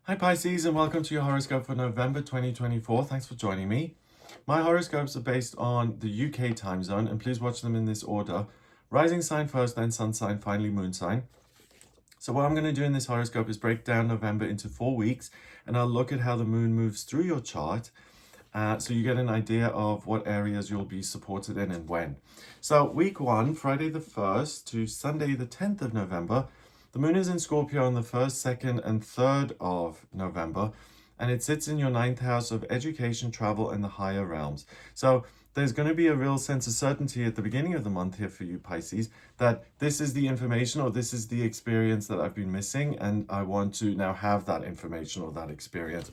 Hi Pisces, and welcome to your horoscope for November 2024. Thanks for joining me. My horoscopes are based on the UK time zone, and please watch them in this order. Rising sign first, then sun sign, finally moon sign. So what I'm going to do in this horoscope is break down November into 4 weeks, and I'll look at how the moon moves through your chart, so you get an idea of what areas you'll be supported in and when. So week 1, Friday the 1st to Sunday the 10th of November, the moon is in Scorpio on the 1st, 2nd, and 3rd of November, and it sits in your 9th house of education, travel, and the higher realms. So there's going to be a real sense of certainty at the beginning of the month here for you, Pisces, that this is the information or this is the experience that I've been missing, and I want to now have that information or that experience.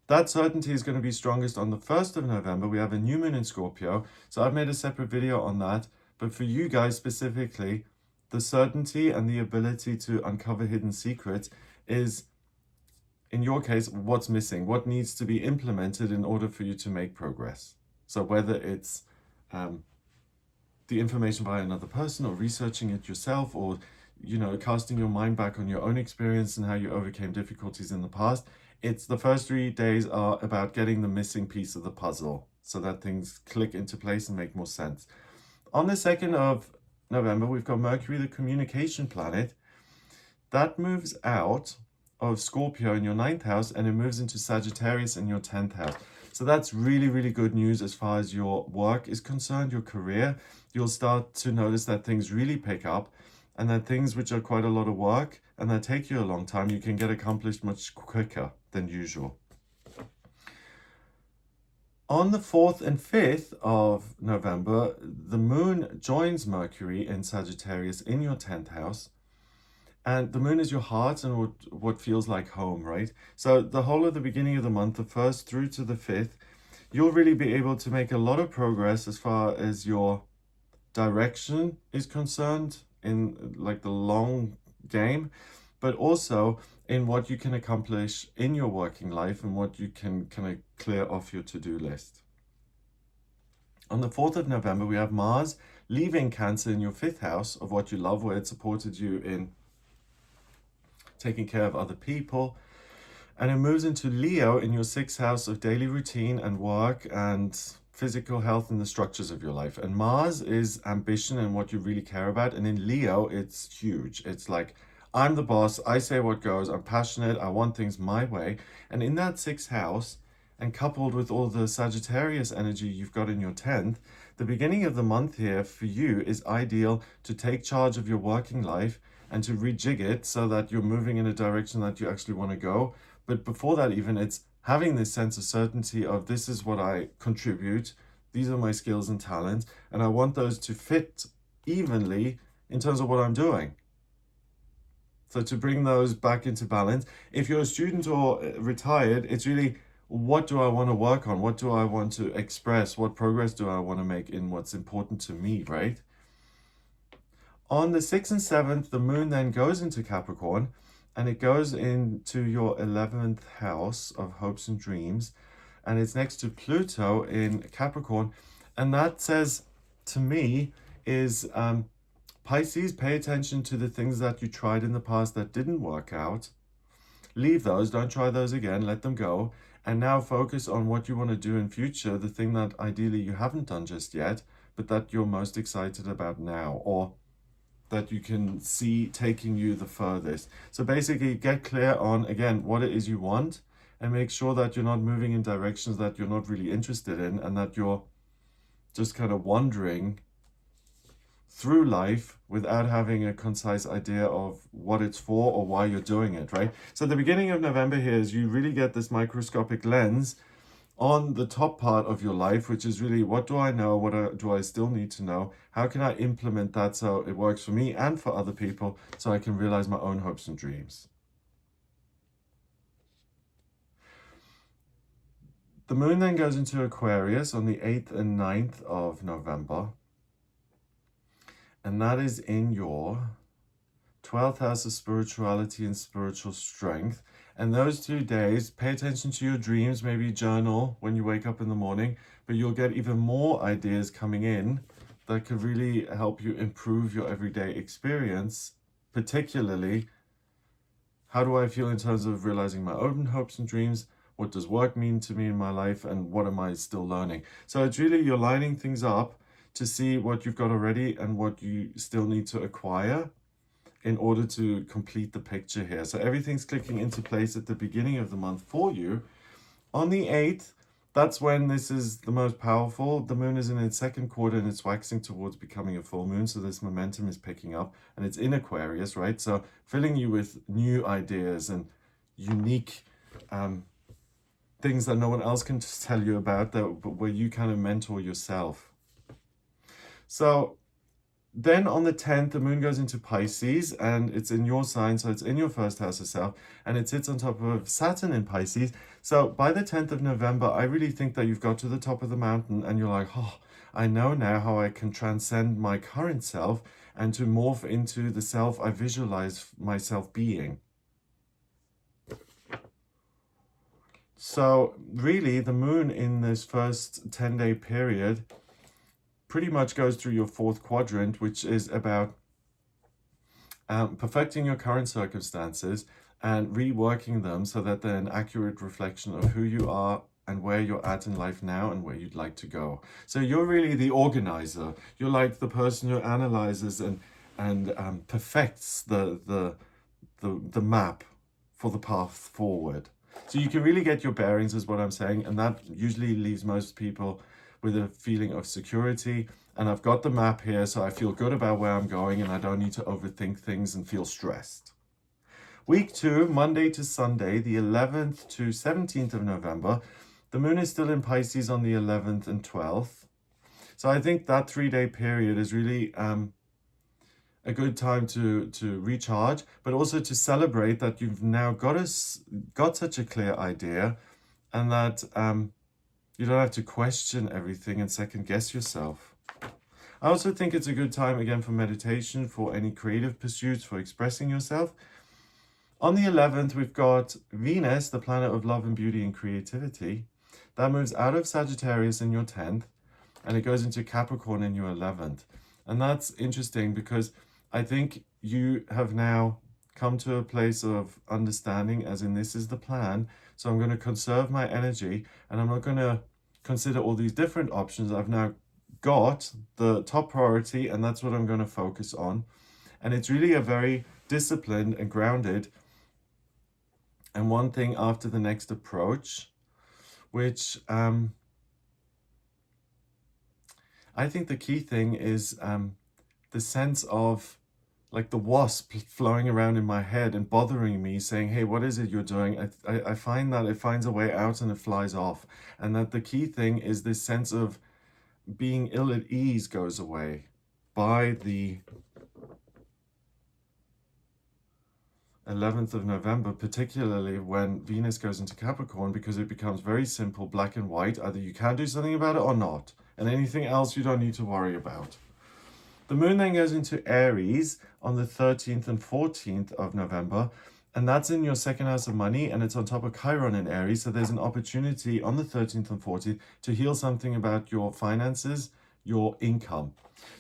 That certainty is going to be strongest on the 1st of November. We have a new moon in Scorpio, so I've made a separate video on that. But for you guys specifically, the certainty and the ability to uncover hidden secrets is, in your case, what's missing, what needs to be implemented in order for you to make progress. So whether it's the information by another person or researching it yourself, or casting your mind back on your own experience and how you overcame difficulties in the past, it's the first 3 days are about getting the missing piece of the puzzle so that things click into place and make more sense. On the 2nd of November, we've got Mercury, the communication planet. That moves out of Scorpio in your 9th house, and it moves into Sagittarius in your 10th house. So that's really, really good news as far as your work is concerned, your career. You'll start to notice that things really pick up, and that things which are quite a lot of work and that take you a long time, you can get accomplished much quicker than usual. On the 4th and 5th of November, the moon joins Mercury in Sagittarius in your 10th house. And the moon is your heart and what feels like home, right? So the whole of the beginning of the month, the 1st through to the 5th, you'll really be able to make a lot of progress as far as your direction is concerned in like the long game, but also in what you can accomplish in your working life and what you can kind of clear off your to-do list. On the 4th of November, we have Mars leaving Cancer in your 5th house of what you love, where it supported you in taking care of other people. And it moves into Leo in your 6th house of daily routine and work and physical health and the structures of your life. And Mars is ambition and what you really care about. And in Leo, it's huge. It's like, I'm the boss, I say what goes, I'm passionate, I want things my way. And in that 6th house, and coupled with all the Sagittarius energy you've got in your 10th, the beginning of the month here for you is ideal to take charge of your working life and to rejig it so that you're moving in a direction that you actually want to go. But before that, even, it's having this sense of certainty of this is what I contribute, these are my skills and talents, and I want those to fit evenly in terms of what I'm doing. So to bring those back into balance. If you're a student or retired, it's really, what do I want to work on? What do I want to express? What progress do I want to make in what's important to me, right? On the 6th and 7th, the moon then goes into Capricorn, and it goes into your 11th house of hopes and dreams, and it's next to Pluto in Capricorn. And that says to me is, Pisces, pay attention to the things that you tried in the past that didn't work out. Leave those, don't try those again, let them go. And now focus on what you want to do in future, the thing that ideally you haven't done just yet, but that you're most excited about now, or that you can see taking you the furthest. So basically get clear on, again, what it is you want, and make sure that you're not moving in directions that you're not really interested in, and that you're just kind of wandering through life without having a concise idea of what it's for or why you're doing it, right? So the beginning of November here is you really get this microscopic lens on the top part of your life, which is really, what do I know? What do I still need to know? How can I implement that so it works for me and for other people, so I can realize my own hopes and dreams? The moon then goes into Aquarius on the 8th and 9th of November. And that is in your 12th house of spirituality and spiritual strength. And those 2 days, pay attention to your dreams, maybe journal when you wake up in the morning, but you'll get even more ideas coming in that could really help you improve your everyday experience, particularly How do I feel in terms of realizing my own hopes and dreams? What does work mean to me in my life? And what am I still learning? So it's really, you're lining things up to see what you've got already and what you still need to acquire in order to complete the picture here. So everything's clicking into place at the beginning of the month for you. On the 8th, that's when this is the most powerful. The moon is in its second quarter and it's waxing towards becoming a full moon. So this momentum is picking up and it's in Aquarius, right? So filling you with new ideas and unique things that no one else can tell you about, that where you kind of mentor yourself. So then on the 10th, the moon goes into Pisces and it's in your sign, so it's in your first house of self, and it sits on top of Saturn in Pisces. So by the 10th of November, I really think that you've got to the top of the mountain and you're like, oh, I know now how I can transcend my current self and to morph into the self I visualize myself being. So really, the moon in this first 10-day period pretty much goes through your fourth quadrant, which is about perfecting your current circumstances and reworking them so that they're an accurate reflection of who you are and where you're at in life now and where you'd like to go. So you're really the organizer. You're like the person who analyzes and perfects the map for the path forward. So you can really get your bearings, is what I'm saying, and that usually leaves most people with a feeling of security. And I've got the map here, so I feel good about where I'm going and I don't need to overthink things and feel stressed. Week 2, Monday to Sunday, the 11th to 17th of November, the moon is still in Pisces on the 11th and 12th. So I think that 3-day period is really a good time to recharge, but also to celebrate that you've now got such a clear idea, and that you don't have to question everything and second guess yourself. I also think it's a good time again for meditation, for any creative pursuits, for expressing yourself. On the 11th, we've got Venus, the planet of love and beauty and creativity. That moves out of Sagittarius in your 10th, and it goes into Capricorn in your 11th. And that's interesting because I think you have now come to a place of understanding, as in this is the plan. So I'm going to conserve my energy and I'm not going to consider all these different options. I've now got the top priority and that's what I'm going to focus on. And it's really a very disciplined and grounded and one thing after the next approach, which I think the key thing is the sense of like the wasp flowing around in my head and bothering me, saying, hey, what is it you're doing? I find that it finds a way out and it flies off. And that the key thing is this sense of being ill at ease goes away by the 11th of November, particularly when Venus goes into Capricorn, because it becomes very simple, black and white. Either you can do something about it or not. And anything else you don't need to worry about. The moon then goes into Aries on the 13th and 14th of November, and that's in your second house of money, and it's on top of Chiron in Aries. So there's an opportunity on the 13th and 14th to heal something about your finances, your income.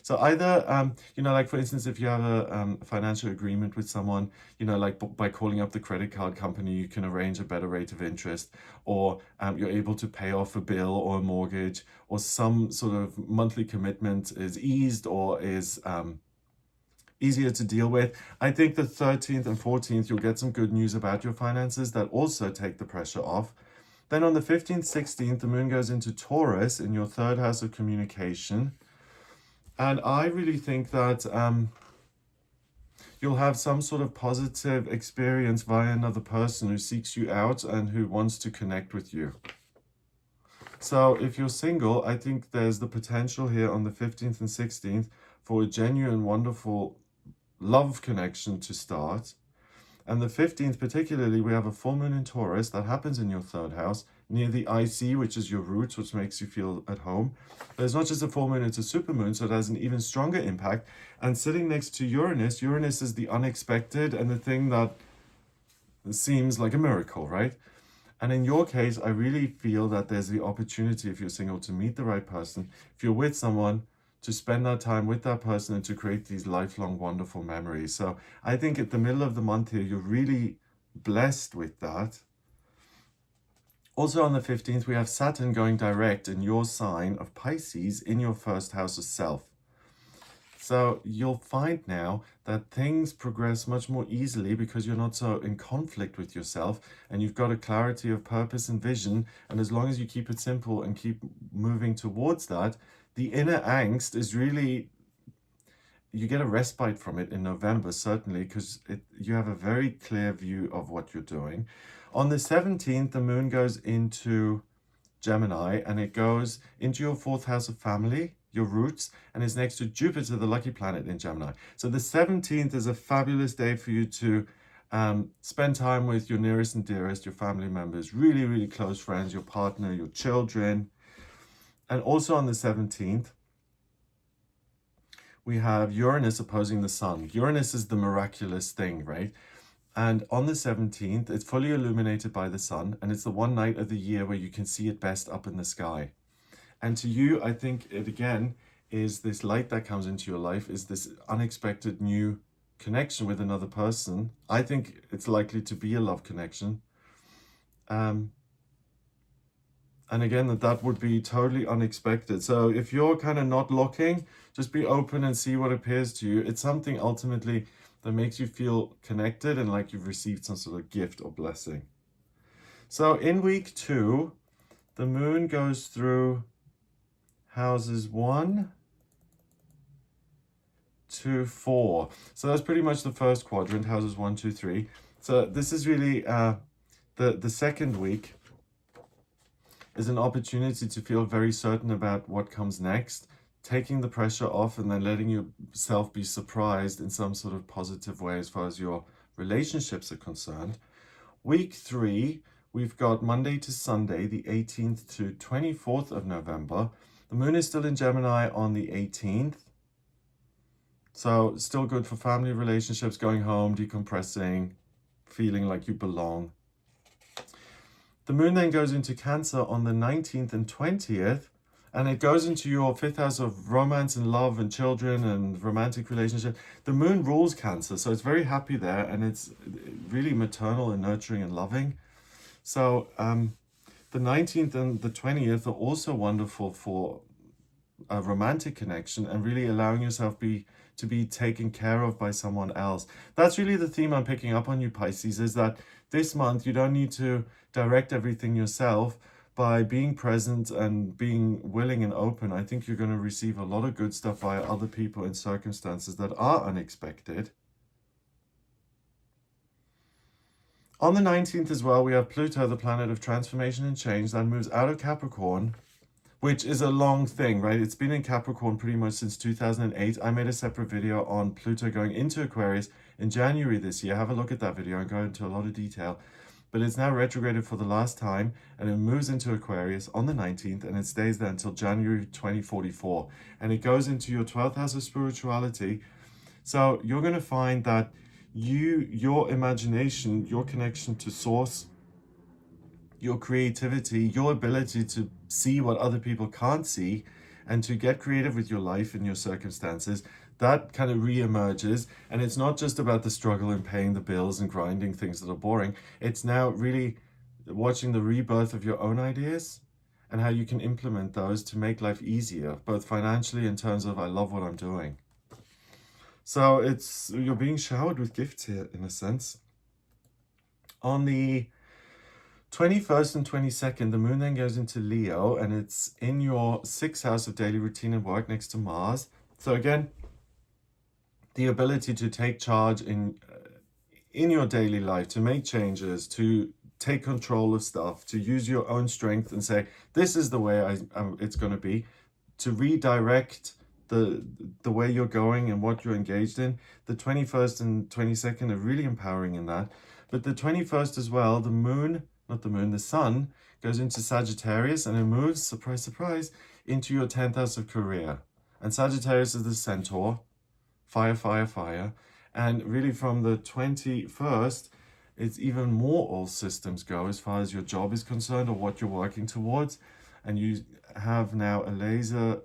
So either, like for instance, if you have a financial agreement with someone, like by calling up the credit card company, you can arrange a better rate of interest, or you're able to pay off a bill or a mortgage, or some sort of monthly commitment is eased or is easier to deal with. I think the 13th and 14th, you'll get some good news about your finances that also take the pressure off. Then on the 15th, 16th, the moon goes into Taurus in your third house of communication. And I really think that you'll have some sort of positive experience via another person who seeks you out and who wants to connect with you. So if you're single, I think there's the potential here on the 15th and 16th for a genuine, wonderful love connection to start. And the 15th particularly, we have a full moon in Taurus that happens in your third house, near the IC, which is your roots, which makes you feel at home. But it's not just a full moon, it's a super moon, so it has an even stronger impact. And sitting next to Uranus, Uranus is the unexpected and the thing that seems like a miracle, right? And in your case, I really feel that there's the opportunity, if you're single, to meet the right person. If you're with someone, to spend that time with that person and to create these lifelong wonderful memories. So I think at the middle of the month here, you're really blessed with that. Also on the 15th, we have Saturn going direct in your sign of Pisces in your first house of self. So you'll find now that things progress much more easily because you're not so in conflict with yourself and you've got a clarity of purpose and vision. And as long as you keep it simple and keep moving towards that, the inner angst is really, you get a respite from it in November, certainly, because you have a very clear view of what you're doing. On the 17th, the moon goes into Gemini and it goes into your fourth house of family, your roots, and is next to Jupiter, the lucky planet in Gemini. So the 17th is a fabulous day for you to spend time with your nearest and dearest, your family members, really, really close friends, your partner, your children. And also on the 17th, we have Uranus opposing the Sun. Uranus is the miraculous thing, right? And on the 17th, it's fully illuminated by the sun, and it's the one night of the year where you can see it best up in the sky. And to you, I think it again is this light that comes into your life, is this unexpected new connection with another person. I think it's likely to be a love connection. And again, that would be totally unexpected. So if you're kind of not looking, just be open and see what appears to you. It's something ultimately that makes you feel connected and like you've received some sort of gift or blessing. So in week 2, the moon goes through houses 1 to 4. So that's pretty much the first quadrant, houses 1, 2, 3. So this is really the second week is an opportunity to feel very certain about what comes next, taking the pressure off and then letting yourself be surprised in some sort of positive way as far as your relationships are concerned. Week 3, we've got Monday to Sunday, the 18th to 24th of November. The moon is still in Gemini on the 18th. So still good for family relationships, going home, decompressing, feeling like you belong. The moon then goes into Cancer on the 19th and 20th, and it goes into your 5th house of romance and love and children and romantic relationship. The moon rules Cancer, so it's very happy there, and it's really maternal and nurturing and loving. So the 19th and the 20th are also wonderful for a romantic connection and really allowing yourself to be taken care of by someone else. That's really the theme I'm picking up on you, Pisces, is that this month you don't need to direct everything yourself. By being present and being willing and open, I think you're going to receive a lot of good stuff via other people in circumstances that are unexpected. On the 19th as well, we have Pluto, the planet of transformation and change, that moves out of Capricorn, which is a long thing, right? It's been in Capricorn pretty much since 2008. I made a separate video on Pluto going into Aquarius in January this year. Have a look at that video and go into a lot of detail. But it's now retrograded for the last time, and it moves into Aquarius on the 19th, and it stays there until January 2044. And it goes into your 12th house of spirituality. So you're going to find that your imagination, your connection to source, your creativity, your ability to see what other people can't see, and to get creative with your life and your circumstances, that kind of re-emerges. And it's not just about the struggle and paying the bills and grinding things that are boring. It's now really watching the rebirth of your own ideas and how you can implement those to make life easier, both financially in terms of I love what I'm doing. So you're being showered with gifts here in a sense. On the 21st and 22nd, the moon then goes into Leo, and it's in your 6th house of daily routine and work next to Mars. So again, the ability to take charge in your daily life, to make changes, to take control of stuff, to use your own strength and say, this is the way it's going to be, to redirect the way you're going and what you're engaged in. The 21st and 22nd are really empowering in that. But the 21st as well, the sun goes into Sagittarius, and it moves, surprise, surprise, into your 10th house of career. And Sagittarius is the centaur, fire, fire, fire. And really from the 21st, it's even more all systems go as far as your job is concerned or what you're working towards. And you have now a laser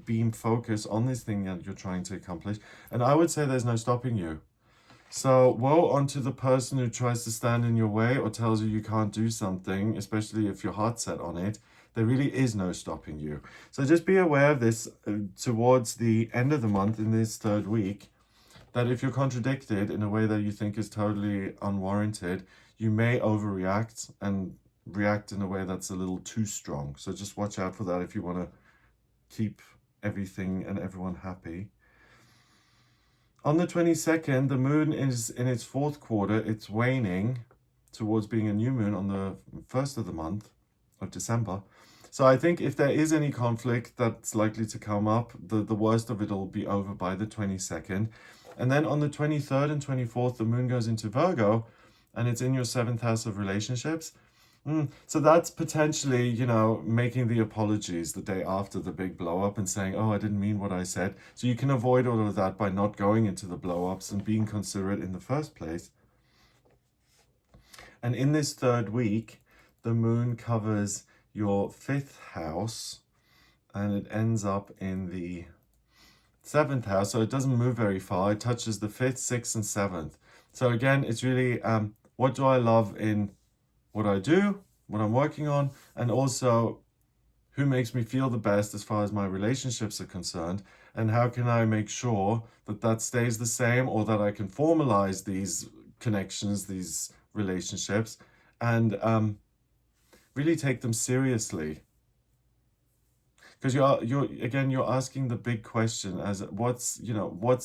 beam focus on this thing that you're trying to accomplish. And I would say there's no stopping you. So woe unto the person who tries to stand in your way or tells you can't do something, especially if your heart's set on it. There really is no stopping you. So just be aware of this towards the end of the month in this third week, that if you're contradicted in a way that you think is totally unwarranted, you may overreact and react in a way that's a little too strong. So just watch out for that if you want to keep everything and everyone happy. On the 22nd, the moon is in its fourth quarter. It's waning towards being a new moon on the 1st of the month of December. So I think if there is any conflict that's likely to come up, the worst of it will be over by the 22nd. And then on the 23rd and 24th, the moon goes into Virgo, and it's in your 7th house of relationships. So that's potentially, making the apologies the day after the big blow up and saying, oh, I didn't mean what I said. So you can avoid all of that by not going into the blow ups and being considerate in the first place. And in this third week, the moon covers your 5th house and it ends up in the 7th house. So it doesn't move very far. It touches the 5th, 6th, and 7th. So again, it's really what do I love in what I do, what I'm working on, and also who makes me feel the best as far as my relationships are concerned, and how can I make sure that that stays the same, or that I can formalize these connections, these relationships, and really take them seriously. Because you're asking the big question as what's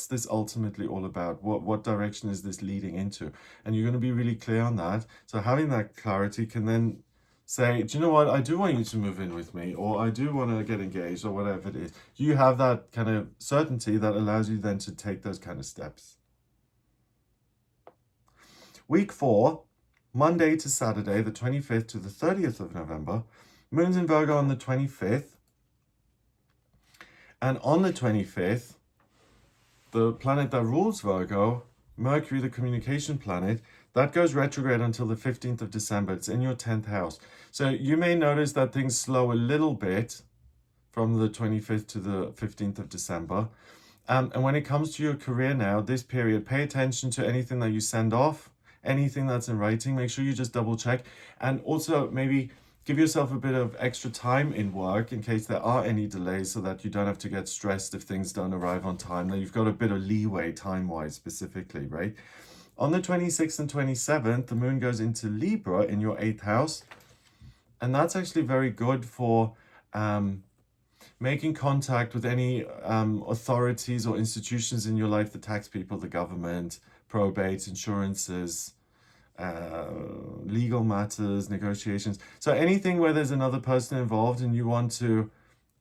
this ultimately all about? What direction is this leading into? And you're going to be really clear on that. So having that clarity can then say, do you know what? I do want you to move in with me, or I do want to get engaged, or whatever it is. You have that kind of certainty that allows you then to take those kind of steps. Week 4, Monday to Saturday, the 25th to the 30th of November. Moon's in Virgo on the 25th. And on the 25th, the planet that rules Virgo, Mercury, the communication planet, that goes retrograde until the 15th of December. It's in your 10th house. So you may notice that things slow a little bit from the 25th to the 15th of December. And when it comes to your career now, this period, pay attention to anything that you send off, anything that's in writing. Make sure you just double check. And also maybe give yourself a bit of extra time in work in case there are any delays, so that you don't have to get stressed if things don't arrive on time. Now you've got a bit of leeway time-wise specifically, right? On the 26th and 27th, the moon goes into Libra in your 8th house. And that's actually very good for making contact with any authorities or institutions in your life, the tax people, the government, probate, insurances, legal matters, negotiations. So anything where there's another person involved and you want to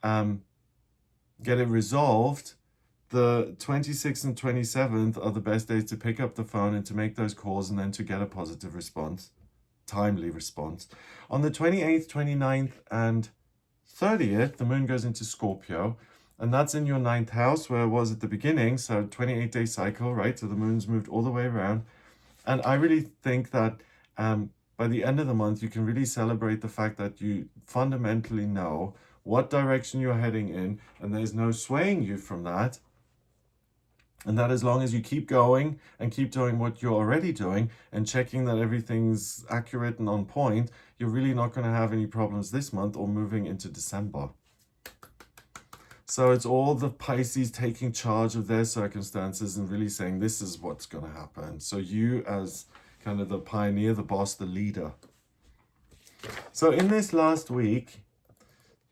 get it resolved, the 26th and 27th are the best days to pick up the phone and to make those calls, and then to get a positive response, timely response. On the 28th, 29th, and 30th, the moon goes into Scorpio, and that's in your 9th house where it was at the beginning. So 28-day cycle, right? So the moon's moved all the way around. And I really think that by the end of the month, you can really celebrate the fact that you fundamentally know what direction you're heading in, and there's no swaying you from that. And that as long as you keep going and keep doing what you're already doing and checking that everything's accurate and on point, you're really not going to have any problems this month or moving into December. So it's all the Pisces taking charge of their circumstances and really saying, this is what's going to happen. So you as kind of the pioneer, the boss, the leader. So in this last week,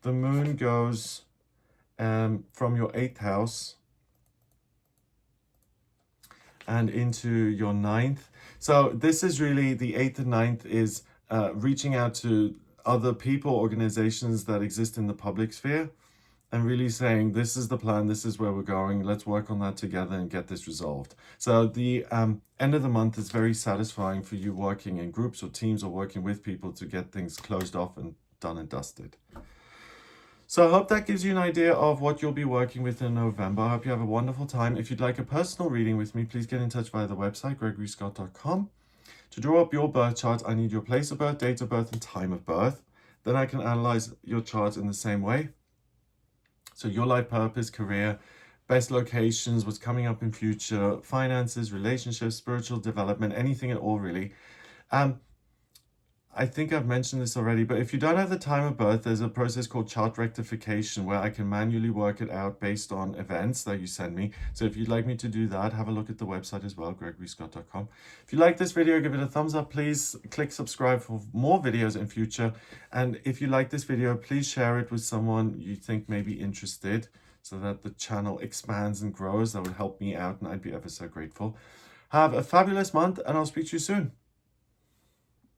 the moon goes from your 8th house and into your 9th. So this is really the 8th and 9th is reaching out to other people, organizations that exist in the public sphere, and really saying, this is the plan, this is where we're going, let's work on that together and get this resolved. So the end of the month is very satisfying for you working in groups or teams or working with people to get things closed off and done and dusted. So I hope that gives you an idea of what you'll be working with in November. I hope you have a wonderful time. If you'd like a personal reading with me, please get in touch via the website, gregoryscott.com. To draw up your birth chart, I need your place of birth, date of birth, and time of birth. Then I can analyze your chart in the same way. So your life purpose, career, best locations, what's coming up in future, finances, relationships, spiritual development, anything at all really. I think I've mentioned this already, but if you don't have the time of birth, there's a process called chart rectification where I can manually work it out based on events that you send me. So if you'd like me to do that, have a look at the website as well, gregoryscott.com. If you like this video, give it a thumbs up, please. Click subscribe for more videos in future. And if you like this video, please share it with someone you think may be interested so that the channel expands and grows. That would help me out and I'd be ever so grateful. Have a fabulous month and I'll speak to you soon.